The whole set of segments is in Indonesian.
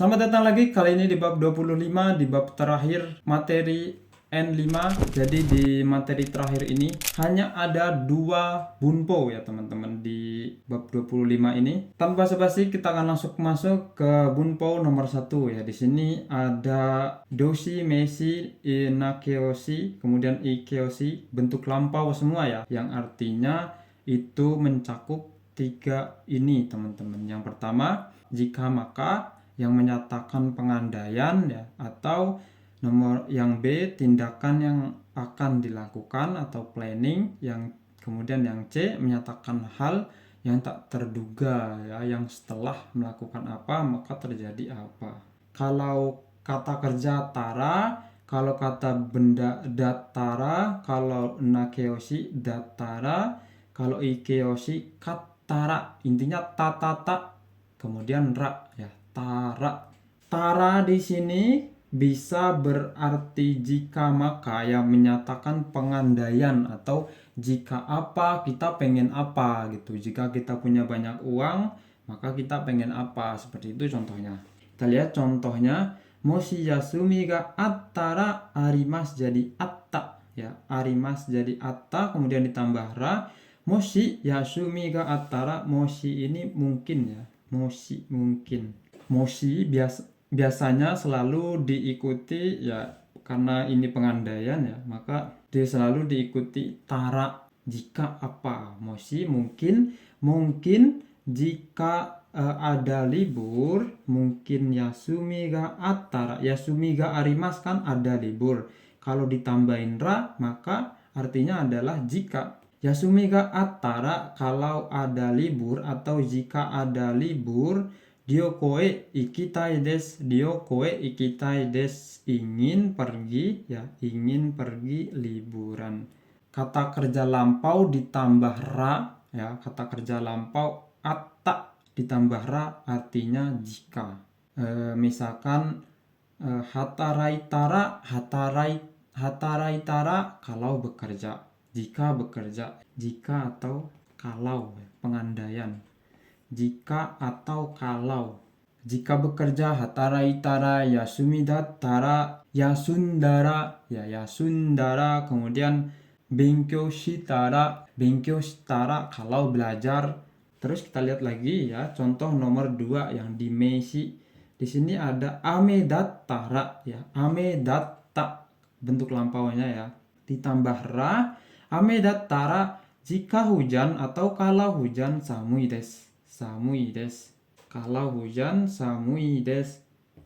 Selamat datang lagi, kali ini di bab 25, di bab terakhir materi N5. Jadi di materi terakhir ini hanya ada 2 bunpo ya teman-teman di bab 25 ini. Tanpa basa-basi kita akan langsung masuk ke bunpo nomor 1 ya. Di sini ada doshi, meshi, inakeoshi, kemudian ikeoshi, bentuk lampau semua ya. Yang artinya itu mencakup 3 ini teman-teman. Yang pertama, jika maka, yang menyatakan pengandaian ya, atau nomor yang B, tindakan yang akan dilakukan atau planning, yang kemudian yang C menyatakan hal yang tak terduga ya, yang setelah melakukan apa maka terjadi apa. Kalau kata kerja tara, kalau kata benda datara, kalau nakeoshi datara, kalau ikeoshi katara. Intinya tatata kemudian ra ya, tara. Tara di sini bisa berarti jika maka, yang menyatakan pengandaian, atau jika apa kita pengen apa gitu. Jika kita punya banyak uang maka kita pengen apa, seperti itu contohnya. Kita lihat contohnya, moshi yasumi ga attara arimas jadi atta ya, arimas jadi atta kemudian ditambah ra. Moshi yasumi ga attara, moshi ini mungkin ya, moshi mungkin. Moshi biasanya selalu diikuti ya, karena ini pengandaian ya, maka dia selalu diikuti tara, jika apa. Moshi mungkin, mungkin jika ada libur, mungkin yasumi ga attara, yasumi ga arimas kan ada libur, kalau ditambahin ra maka artinya adalah jika. Yasumi ga attara kalau ada libur, atau jika ada libur. Ryokoe ikitai desu, ryokoe ikitai desu, ingin pergi ya, ingin pergi liburan. Kata kerja lampau ditambah ra ya, kata kerja lampau atta ditambah ra artinya jika. Misalkan hataraitara, hataraitara kalau bekerja, jika bekerja, jika atau kalau, pengandaian. Jika atau kalau. Jika bekerja hataraitara, yasumi dattara, yasundara ya, yasundara. Kemudian benkyou shitara, benkyou shitara kalau belajar. Terus kita lihat lagi ya, contoh nomor 2 yang di meshi. Di sini ada ame dattara ya, ame datta bentuk lampaunya ya, ditambah ra. Ame dattara jika hujan atau kalau hujan, samui desu, samui desu. Kalau hujan samui desu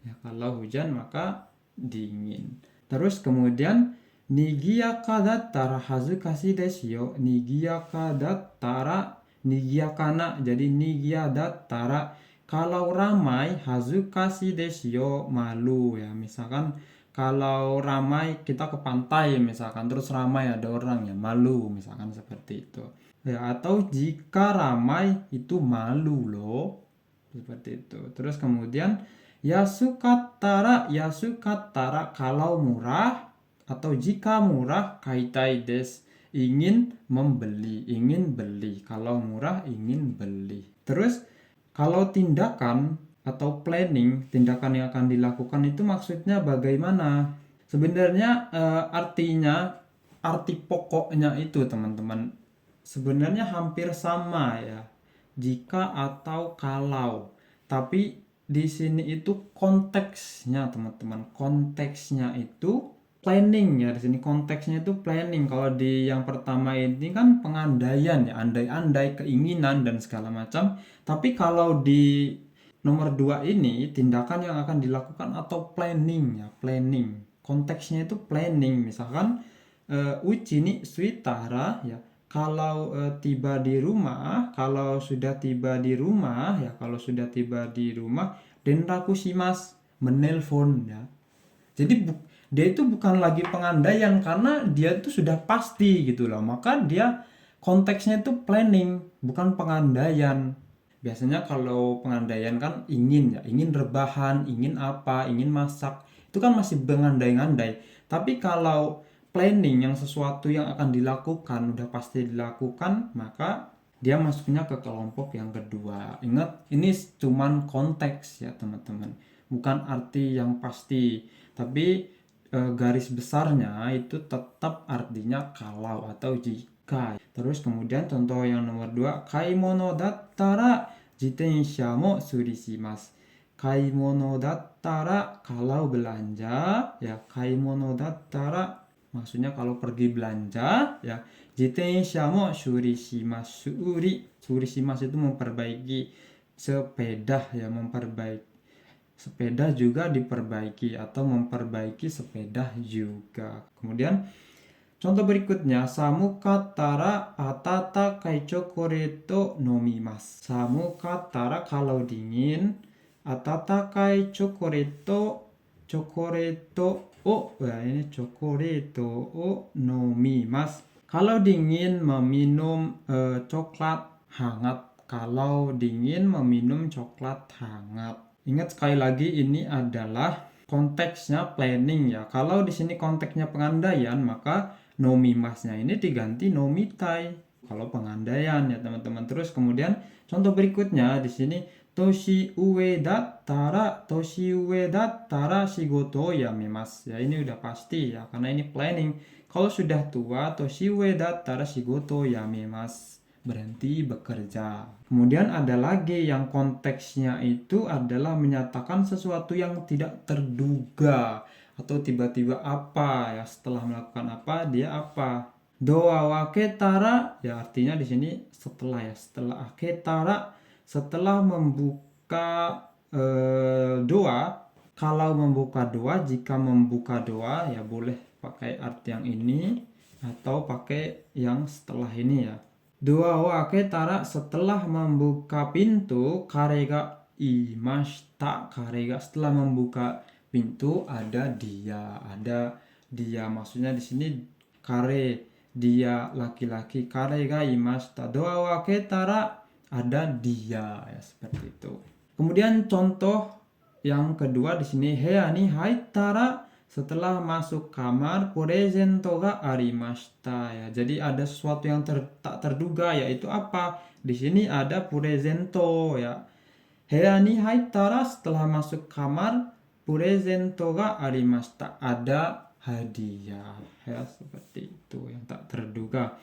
ya, kalau hujan maka dingin. Terus kemudian nigiyaka dattara hazukashi desu yo, nigiyaka dattara, nigiyakana jadi nigiya dattara kalau ramai, hazukashi desu yo malu ya. Misalkan kalau ramai kita ke pantai misalkan, terus ramai ada orang ya, malu misalkan seperti itu ya. Atau jika ramai itu malu loh, seperti itu. Terus kemudian yasukatara, yasukatara kalau murah, atau jika murah, kaitai desu ingin membeli, ingin beli. Kalau murah ingin beli. Terus kalau tindakan atau planning, tindakan yang akan dilakukan itu maksudnya bagaimana? Sebenarnya artinya, arti pokoknya itu teman-teman sebenarnya hampir sama ya, jika atau kalau. Tapi di sini itu konteksnya teman-teman, konteksnya itu planning ya. Di sini konteksnya itu planning. Kalau di yang pertama ini kan pengandaian ya, andai-andai, keinginan dan segala macam. Tapi kalau di nomor 2 ini tindakan yang akan dilakukan atau planning ya, planning. Konteksnya itu planning. Misalkan uchi ni suitara ya, kalau tiba di rumah, kalau sudah tiba di rumah ya, kalau sudah tiba di rumah, denraku shimasu, menelpon ya. Jadi dia itu bukan lagi pengandaian, karena dia itu sudah pasti gitu loh. Maka dia konteksnya itu planning, bukan pengandaian. Biasanya kalau pengandaian kan ingin ya, ingin rebahan, ingin apa, ingin masak. Itu kan masih mengandai-andai. Tapi kalau planning yang sesuatu yang akan dilakukan, udah pasti dilakukan, maka dia masuknya ke kelompok yang kedua. Ingat, ini cuman konteks ya teman-teman. bukan arti yang pasti. Tapi garis besarnya itu tetap artinya kalau atau jika. Terus kemudian contoh yang nomor 2, kaimono dattara jitensha mo suri shimasu. Kaimono dattara kalau belanja, ya kaimono dattara maksudnya kalau pergi belanja, ya jitensha mo suri shimasu. Suri shimasu itu memperbaiki sepeda, ya memperbaiki sepeda juga diperbaiki atau memperbaiki sepeda juga. Kemudian contoh berikutnya, samu katara atatakai chokoreto nomimasu. Samu katara kalau dingin, atatakai chokoreto ini chokoreto o nomimasu. Kalau dingin meminum coklat hangat. Kalau dingin meminum coklat hangat. Ingat sekali lagi ini adalah konteksnya planning ya. Kalau di sini konteksnya pengandaian, maka nomimasnya ini diganti nomitai. Kalau pengandaian ya teman-teman. Terus kemudian contoh berikutnya di sini toshi ue dattara shigoto yamemasu. Ya ini udah pasti ya karena ini planning. Kalau sudah tua toshi ue dattara shigoto yamemasu. Berhenti bekerja. Kemudian ada lagi yang konteksnya itu adalah menyatakan sesuatu yang tidak terduga atau tiba-tiba apa ya, setelah melakukan apa dia apa. Doa wa aketara ya artinya di sini setelah ya, setelah aketara setelah membuka doa. Kalau membuka doa, jika membuka doa ya boleh pakai arti yang ini atau pakai yang setelah ini ya. Doa wa aketara setelah membuka pintu, karega imashita. Karega setelah membuka pintu ada dia, maksudnya di sini kare dia laki-laki, karega imashita. Doa wa aketara ada dia ya seperti itu. Kemudian contoh yang kedua di sini, heya ni haitara setelah masuk kamar, presento ga arimashita ya. Jadi ada sesuatu yang tak terduga, yaitu apa? Di sini ada presento ya. Heya ni haitara setelah masuk kamar, presento ga arimashita. Ada hadiah ya, seperti itu yang tak terduga.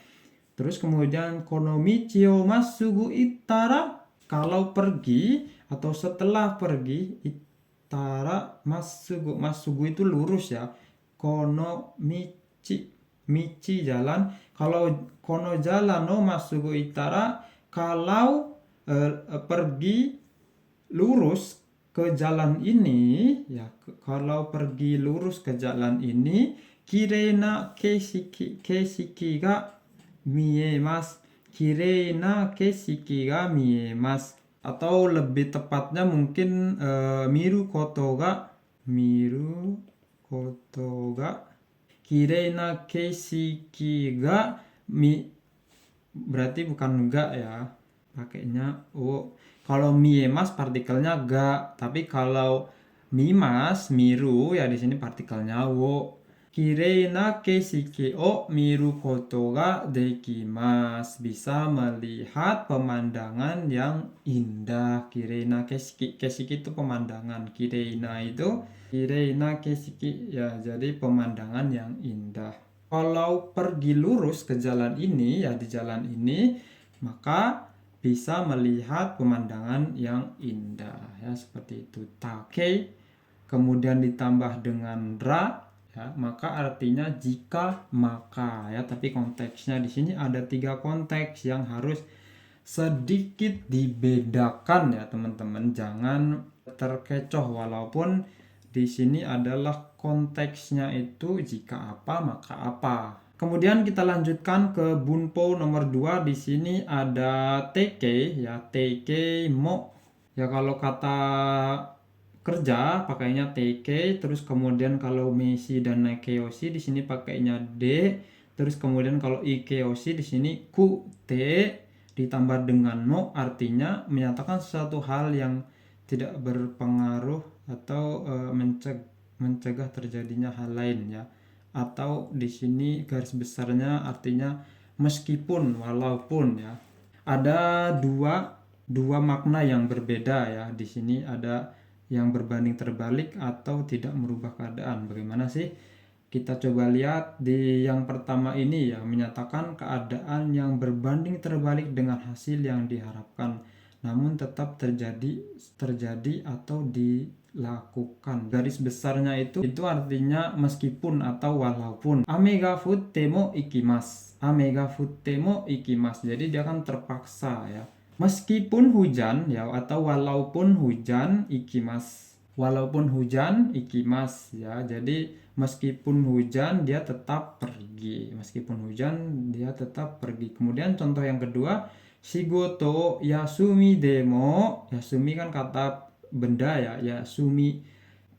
Terus kemudian kono michi o masugu ittara, kalau pergi atau setelah pergi, tara masugu itu lurus ya. Kono michi jalan. Kalau kono jalan no masugu itara, kalau pergi lurus ke jalan ini ya, kalau pergi lurus ke jalan ini, kirei na keishiki ga miemasu. Kirei na keishiki ga miemasu. Atau lebih tepatnya mungkin miru koto ga kirei na keishiki ga berarti bukan ga ya, pakainya o. Kalau miemas partikelnya ga, tapi kalau miru ya di sini partikelnya wo. Kirei na keishiki o miru koto ga dekimasu. Bisa melihat pemandangan yang indah. Kirei na keishiki. Keishiki itu pemandangan. Kirei na keishiki ya, jadi pemandangan yang indah. Kalau pergi lurus ke jalan ini ya, di jalan ini, maka bisa melihat pemandangan yang indah ya, seperti itu. Take kemudian ditambah dengan ra ya, maka artinya jika maka ya. Tapi konteksnya di sini ada 3 konteks yang harus sedikit dibedakan ya teman-teman. Jangan terkecoh, walaupun di sini adalah konteksnya itu jika apa maka apa. Kemudian kita lanjutkan ke bunpo nomor 2. Di sini ada teke ya, teke mo. Ya kalau kata kerja pakainya teke, terus kemudian kalau meshi dan nakeyoshi di sini pakainya de, terus kemudian kalau ikeyoshi di sini ku te ditambah dengan no, artinya menyatakan sesuatu hal yang tidak berpengaruh atau mencegah terjadinya hal lain ya. Atau di sini garis besarnya artinya meskipun, walaupun ya. Ada dua makna yang berbeda ya. Di sini ada yang berbanding terbalik atau tidak merubah keadaan. Bagaimana sih? Kita coba lihat di yang pertama ini ya, menyatakan keadaan yang berbanding terbalik dengan hasil yang diharapkan, namun tetap terjadi atau dilakukan. Garis besarnya itu artinya meskipun atau walaupun. Ame ga futte mo ikimasu. Ame ga futte mo ikimasu. Jadi dia kan terpaksa ya. Meskipun hujan ya, atau walaupun hujan ikimasu. Walaupun hujan ikimas ya. Jadi meskipun hujan dia tetap pergi. Meskipun hujan dia tetap pergi. Kemudian contoh yang kedua, shigoto yasumi demo. Yasumi kan kata benda ya. Yasumi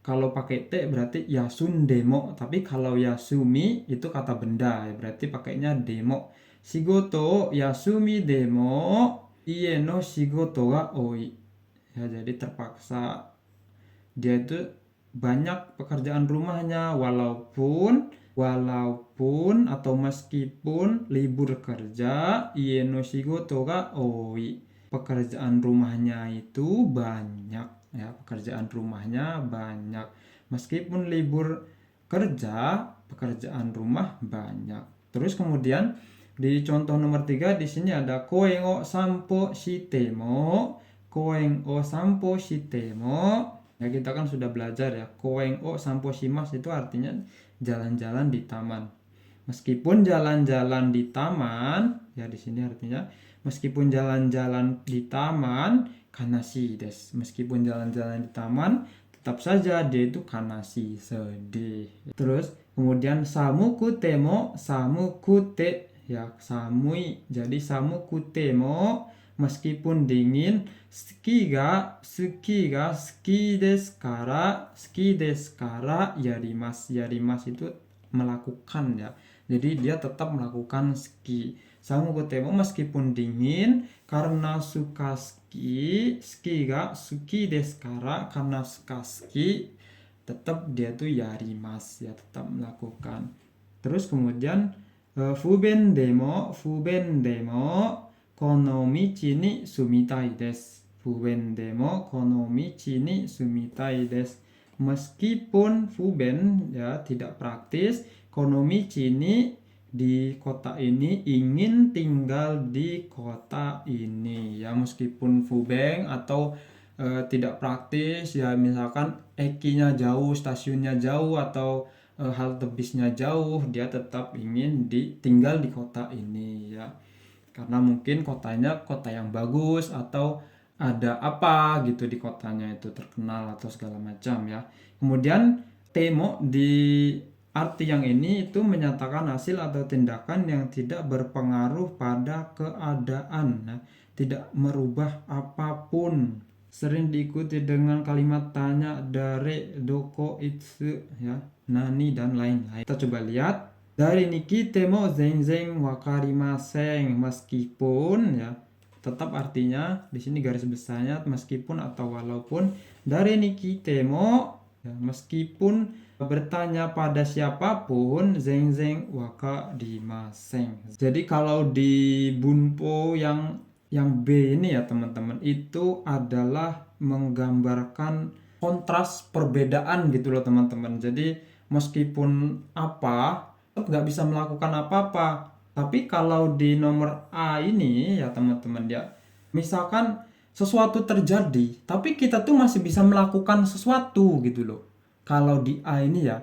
kalau pakai T berarti yasun demo. Tapi kalau yasumi itu kata benda ya, berarti pakainya demo. Shigoto yasumi demo ie no shigoto ga oi. Ya, jadi terpaksa dia itu banyak pekerjaan rumahnya walaupun atau meskipun libur kerja, ie no shigoto ga oi. Pekerjaan rumahnya itu banyak ya, pekerjaan rumahnya banyak. Meskipun libur kerja, pekerjaan rumah banyak. Terus kemudian di contoh nomor 3 di sini ada koen o sanpo shite mo. Koen o sanpo shite mo. Ya, kita kan sudah belajar ya, koen o sanpo shimasu itu artinya jalan-jalan di taman. Meskipun jalan-jalan di taman, ya di sini artinya meskipun jalan-jalan di taman kanashi desu. Meskipun jalan-jalan di taman tetap saja dia itu kanashi, sedih. Terus kemudian samukute mo, samukute ya samui. Jadi samukute mo meskipun dingin, suki ga suki desu kara yarimasu. Yarimasu itu melakukan ya. Jadi dia tetap melakukan ski. Samukute mo meskipun dingin, karena suka ski ga suki desu kara, karena suka ski tetap dia tuh yarimasu ya, tetap melakukan. Terus kemudian fuben demo kono michi ni sumitai desu. Fuben demo kono michi ni sumitai desu. Meskipun fuben ya tidak praktis, kono michi ni di kota ini, ingin tinggal di kota ini ya. Meskipun fuben atau tidak praktis ya, misalkan ekinya jauh, stasiunnya jauh, atau halte bisnya jauh, dia tetap ingin tinggal di kota ini ya. Karena mungkin kotanya kota yang bagus, atau ada apa gitu di kotanya itu, terkenal atau segala macam ya. Kemudian temo di arti yang ini itu menyatakan hasil atau tindakan yang tidak berpengaruh pada keadaan, nah, tidak merubah apapun. Sering diikuti dengan kalimat tanya dari doko itsu ya, nani dan lain-lain. Kita coba lihat. Dari ni kite mo zenzen wakarimasen. Meskipun ya, tetap artinya di sini garis besarnya meskipun atau walaupun. Dari ni kite mo ya, meskipun bertanya pada siapapun, zenzen wakarimasen. Jadi kalau di bunpo yang B ini ya teman-teman, itu adalah menggambarkan kontras perbedaan gitu loh teman-teman. Jadi meskipun apa, nggak bisa melakukan apa-apa. Tapi kalau di nomor A ini ya teman-teman ya, misalkan sesuatu terjadi, tapi kita tuh masih bisa melakukan sesuatu gitu loh. Kalau di A ini ya,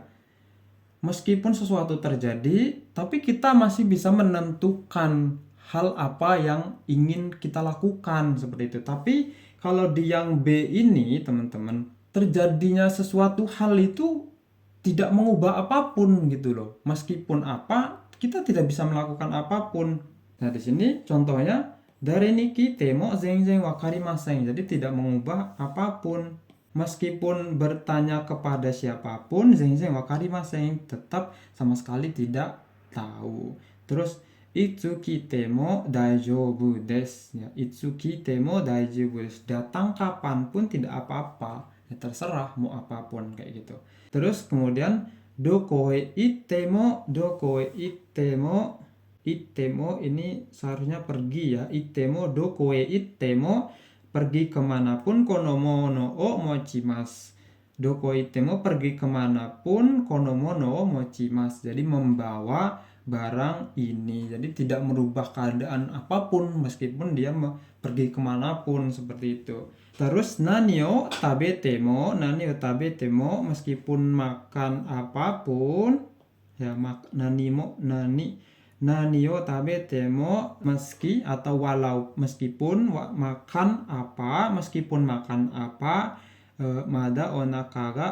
meskipun sesuatu terjadi, tapi kita masih bisa menentukan hal apa yang ingin kita lakukan seperti itu. Tapi kalau di yang B ini teman-teman, terjadinya sesuatu hal itu tidak mengubah apapun gitu loh. Meskipun apa, kita tidak bisa melakukan apapun. Nah, di sini contohnya dari ni kite mo zenzen wakarimasen. Jadi tidak mengubah apapun. Meskipun bertanya kepada siapapun, zenzen wakarimasen, tetap sama sekali tidak tahu. Terus itsu kite mo daijoubu desu ya, itsu kite mo daijoubu desu. Datang kapanpun tidak apa-apa. Ya, terserah mau apapun kayak gitu. Terus kemudian doko e ittemo ittemo ini seharusnya pergi ya. Ittemo doko e ittemo, pergi kemanapun konomo no o mochimasu. Doko itemo pergi kemanapun konomo no o mochimasu. Jadi membawa barang ini. Jadi tidak merubah keadaan apapun meskipun dia pergi kemanapun, seperti itu. Terus nani o tabetemo meskipun makan apapun ya, nani o tabetemo meski atau walau meskipun makan apa, mada onaka ga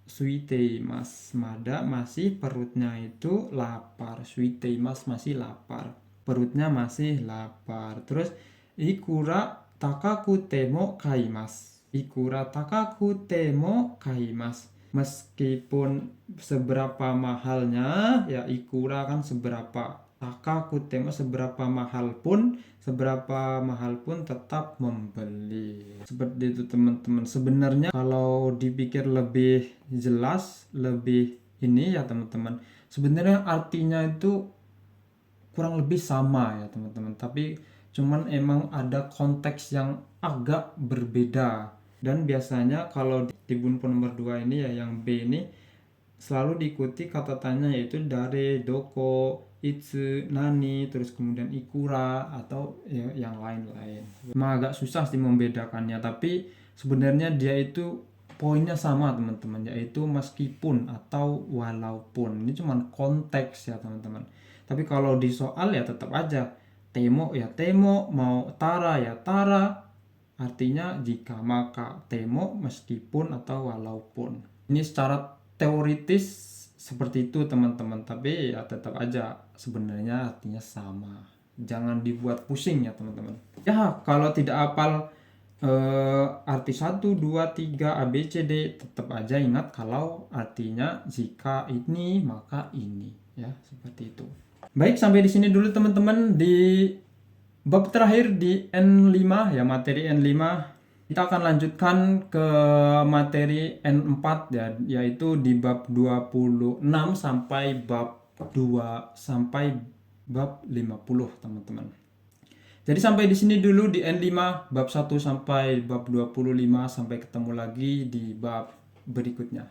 suiteimasu. Mada masih perutnya itu lapar. Suiteimasu masih lapar. Perutnya masih lapar. Terus ikura takaku temo kaimasu. Ikura takaku temo kaimasu. Meskipun seberapa mahalnya, ya ikura kan seberapa, takaku temo seberapa mahal pun tetap membeli. Seperti itu teman-teman. Sebenarnya kalau dipikir lebih jelas, lebih ini ya teman-teman, sebenarnya artinya itu kurang lebih sama ya teman-teman, tapi cuman emang ada konteks yang agak berbeda. Dan biasanya kalau di bunpo nomor 2 ini ya, yang B ini selalu diikuti kata tanya, yaitu dare, doko, itsu, nani, terus kemudian ikura, atau ya, yang lain-lain. Memang agak susah sih membedakannya, tapi sebenarnya dia itu poinnya sama teman-teman, yaitu meskipun atau walaupun. Ini cuma konteks ya teman-teman. Tapi kalau di soal ya tetap aja temo ya temo, mau tara ya tara, artinya jika, maka, temo meskipun atau walaupun. Ini secara teoritis seperti itu teman-teman, tapi ya tetap aja sebenarnya artinya sama. Jangan dibuat pusing ya teman-teman. Ya kalau tidak hafal arti 1, 2, 3 ABCD, tetap aja ingat kalau artinya jika ini maka ini ya, seperti itu. Baik, sampai di sini dulu teman-teman di bab terakhir di N5 ya, materi N5. Kita akan lanjutkan ke materi N4 ya, yaitu di bab 26 sampai bab 50 teman-teman. Jadi sampai di sini dulu di N5 bab 1 sampai bab 25, sampai ketemu lagi di bab berikutnya.